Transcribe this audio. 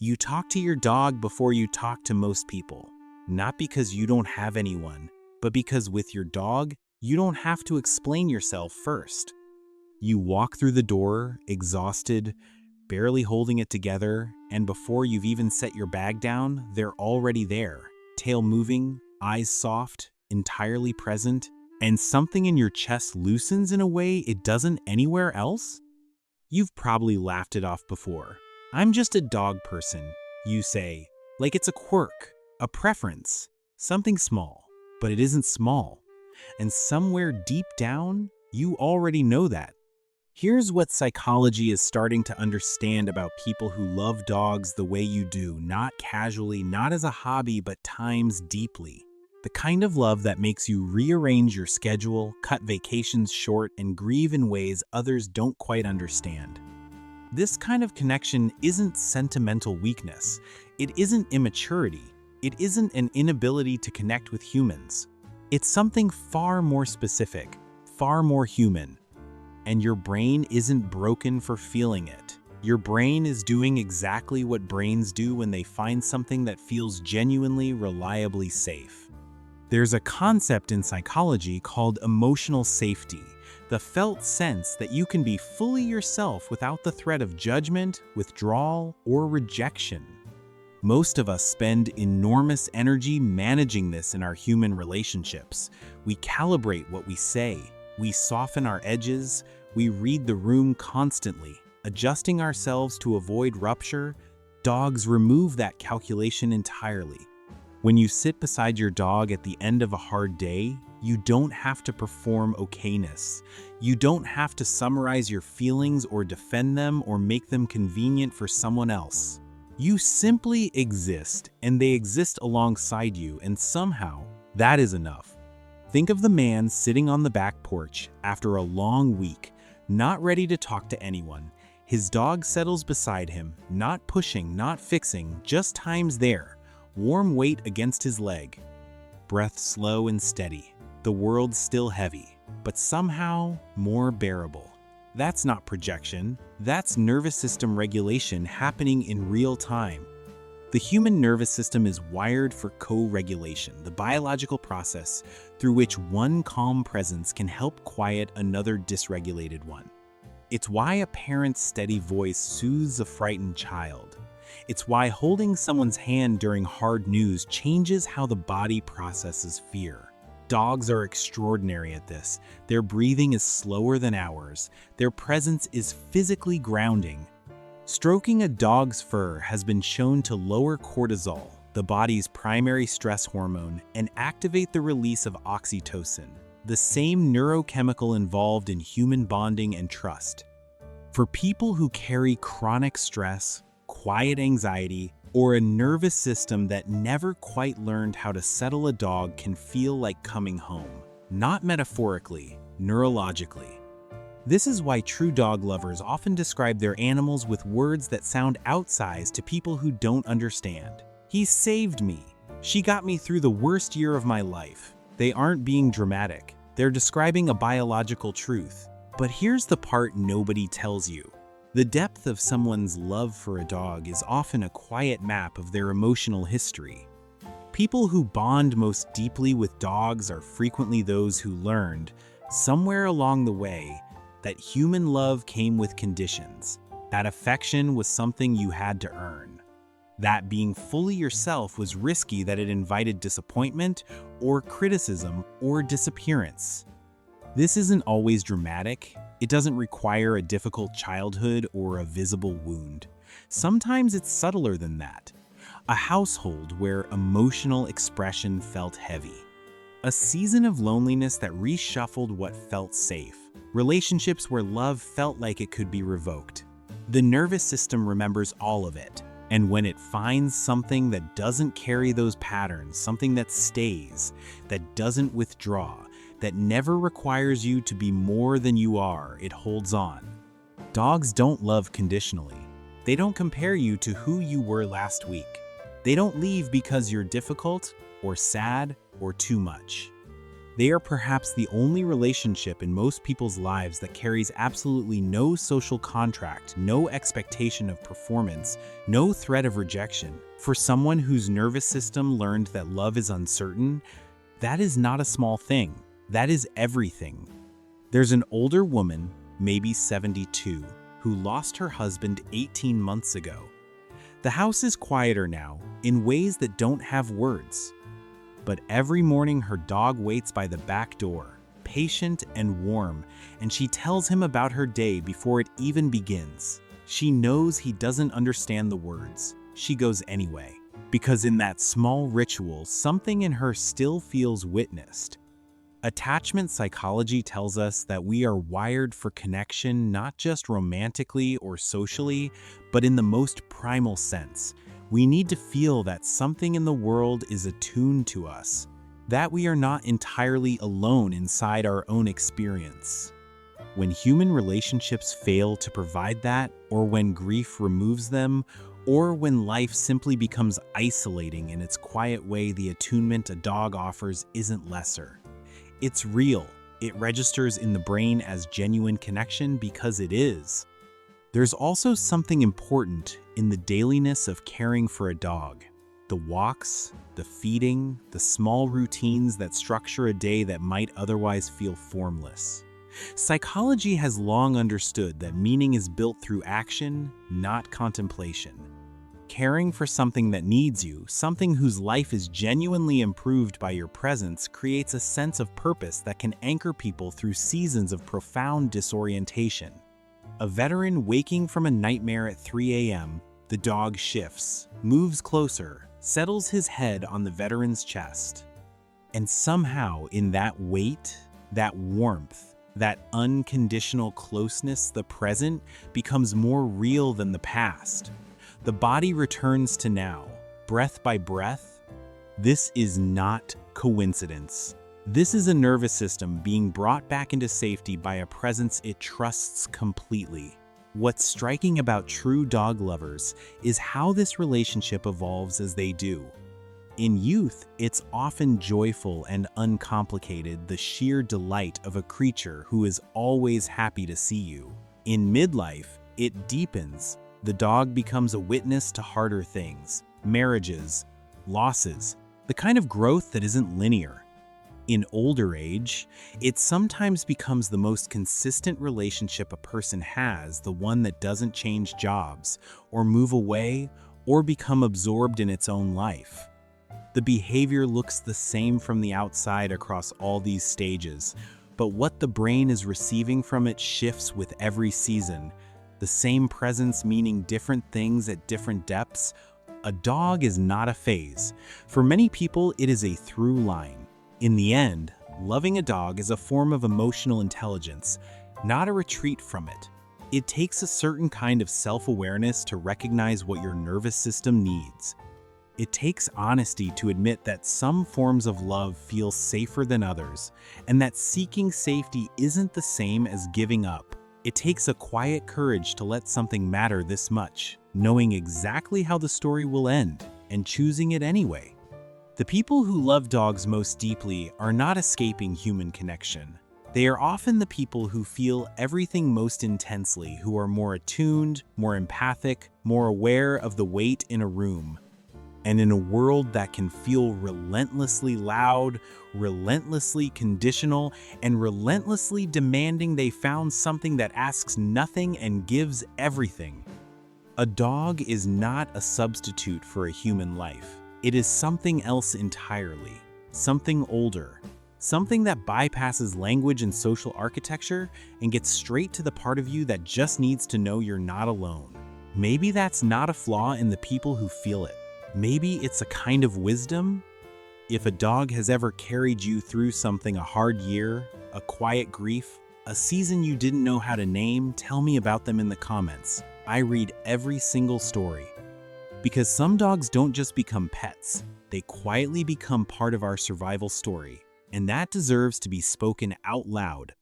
You talk to your dog before you talk to most people, not because you don't have anyone, but because with your dog, you don't have to explain yourself first. You walk through the door, exhausted, barely holding it together, and before you've even set your bag down, they're already there, tail moving, eyes soft, entirely present, and something in your chest loosens in a way it doesn't anywhere else? You've probably laughed it off before. I'm just a dog person, you say, like it's a quirk, a preference, something small, but it isn't small. And somewhere deep down, you already know that. Here's what psychology is starting to understand about people who love dogs the way you do, not casually, not as a hobby, but times deeply. The kind of love that makes you rearrange your schedule, cut vacations short, and grieve in ways others don't quite understand. This kind of connection isn't sentimental weakness. It isn't immaturity. It isn't an inability to connect with humans. It's something far more specific, far more human. And your brain isn't broken for feeling it. Your brain is doing exactly what brains do when they find something that feels genuinely, reliably safe. There's a concept in psychology called emotional safety, the felt sense that you can be fully yourself without the threat of judgment, withdrawal, or rejection. Most of us spend enormous energy managing this in our human relationships. We calibrate what we say. We soften our edges, we read the room constantly, adjusting ourselves to avoid rupture. Dogs remove that calculation entirely. When you sit beside your dog at the end of a hard day, you don't have to perform okayness. You don't have to summarize your feelings or defend them or make them convenient for someone else. You simply exist, and they exist alongside you, and somehow, that is enough. Think of the man sitting on the back porch after a long week, not ready to talk to anyone. His dog settles beside him, not pushing, not fixing, just time's there, warm weight against his leg. Breath slow and steady, the world still heavy, but somehow more bearable. That's not projection, that's nervous system regulation happening in real time. The human nervous system is wired for co-regulation, the biological process through which one calm presence can help quiet another dysregulated one. It's why a parent's steady voice soothes a frightened child. It's why holding someone's hand during hard news changes how the body processes fear. Dogs are extraordinary at this. Their breathing is slower than ours. Their presence is physically grounding. Stroking a dog's fur has been shown to lower cortisol, the body's primary stress hormone, and activate the release of oxytocin, the same neurochemical involved in human bonding and trust. For people who carry chronic stress, quiet anxiety, or a nervous system that never quite learned how to settle a dog can feel like coming home, not metaphorically, neurologically. This is why true dog lovers often describe their animals with words that sound outsized to people who don't understand. He saved me. She got me through the worst year of my life. They aren't being dramatic. They're describing a biological truth. But here's the part nobody tells you. The depth of someone's love for a dog is often a quiet map of their emotional history. People who bond most deeply with dogs are frequently those who learned, somewhere along the way, that human love came with conditions, that affection was something you had to earn, that being fully yourself was risky, that it invited disappointment or criticism or disappearance. This isn't always dramatic. It doesn't require a difficult childhood or a visible wound. Sometimes it's subtler than that. A household where emotional expression felt heavy. A season of loneliness that reshuffled what felt safe. Relationships where love felt like it could be revoked. The nervous system remembers all of it, and when it finds something that doesn't carry those patterns, something that stays, that doesn't withdraw, that never requires you to be more than you are, it holds on. Dogs don't love conditionally. They don't compare you to who you were last week. They don't leave because you're difficult or sad or too much. They are perhaps the only relationship in most people's lives that carries absolutely no social contract, no expectation of performance, no threat of rejection. For someone whose nervous system learned that love is uncertain, that is not a small thing. That is everything. There's an older woman, maybe 72, who lost her husband 18 months ago. The house is quieter now, in ways that don't have words. But every morning her dog waits by the back door, patient and warm, and she tells him about her day before it even begins. She knows he doesn't understand the words. She goes anyway, because in that small ritual, something in her still feels witnessed. Attachment psychology tells us that we are wired for connection not just romantically or socially, but in the most primal sense. We need to feel that something in the world is attuned to us, that we are not entirely alone inside our own experience. When human relationships fail to provide that, or when grief removes them, or when life simply becomes isolating in its quiet way, the attunement a dog offers isn't lesser. It's real. It registers in the brain as genuine connection because it is. There's also something important in the dailiness of caring for a dog. The walks, the feeding, the small routines that structure a day that might otherwise feel formless. Psychology has long understood that meaning is built through action, not contemplation. Caring for something that needs you, something whose life is genuinely improved by your presence, creates a sense of purpose that can anchor people through seasons of profound disorientation. A veteran waking from a nightmare at 3 a.m., the dog shifts, moves closer, settles his head on the veteran's chest. And somehow in that weight, that warmth, that unconditional closeness, the present becomes more real than the past. The body returns to now, breath by breath. This is not coincidence. This is a nervous system being brought back into safety by a presence it trusts completely. What's striking about true dog lovers is how this relationship evolves as they do. In youth, it's often joyful and uncomplicated, the sheer delight of a creature who is always happy to see you. In midlife, it deepens. The dog becomes a witness to harder things, marriages, losses, the kind of growth that isn't linear. In older age, it sometimes becomes the most consistent relationship a person has, the one that doesn't change jobs, or move away, or become absorbed in its own life. The behavior looks the same from the outside across all these stages, but what the brain is receiving from it shifts with every season. The same presence meaning different things at different depths. A dog is not a phase. For many people, it is a through line. In the end, loving a dog is a form of emotional intelligence, not a retreat from it. It takes a certain kind of self-awareness to recognize what your nervous system needs. It takes honesty to admit that some forms of love feel safer than others, and that seeking safety isn't the same as giving up. It takes a quiet courage to let something matter this much, knowing exactly how the story will end, and choosing it anyway. The people who love dogs most deeply are not escaping human connection. They are often the people who feel everything most intensely, who are more attuned, more empathic, more aware of the weight in a room. And in a world that can feel relentlessly loud, relentlessly conditional, and relentlessly demanding, they found something that asks nothing and gives everything. A dog is not a substitute for a human life. It is something else entirely, something older, something that bypasses language and social architecture and gets straight to the part of you that just needs to know you're not alone. Maybe that's not a flaw in the people who feel it. Maybe it's a kind of wisdom. If a dog has ever carried you through something, a hard year, a quiet grief, a season you didn't know how to name, tell me about them in the comments. I read every single story. Because some dogs don't just become pets, they quietly become part of our survival story, and that deserves to be spoken out loud.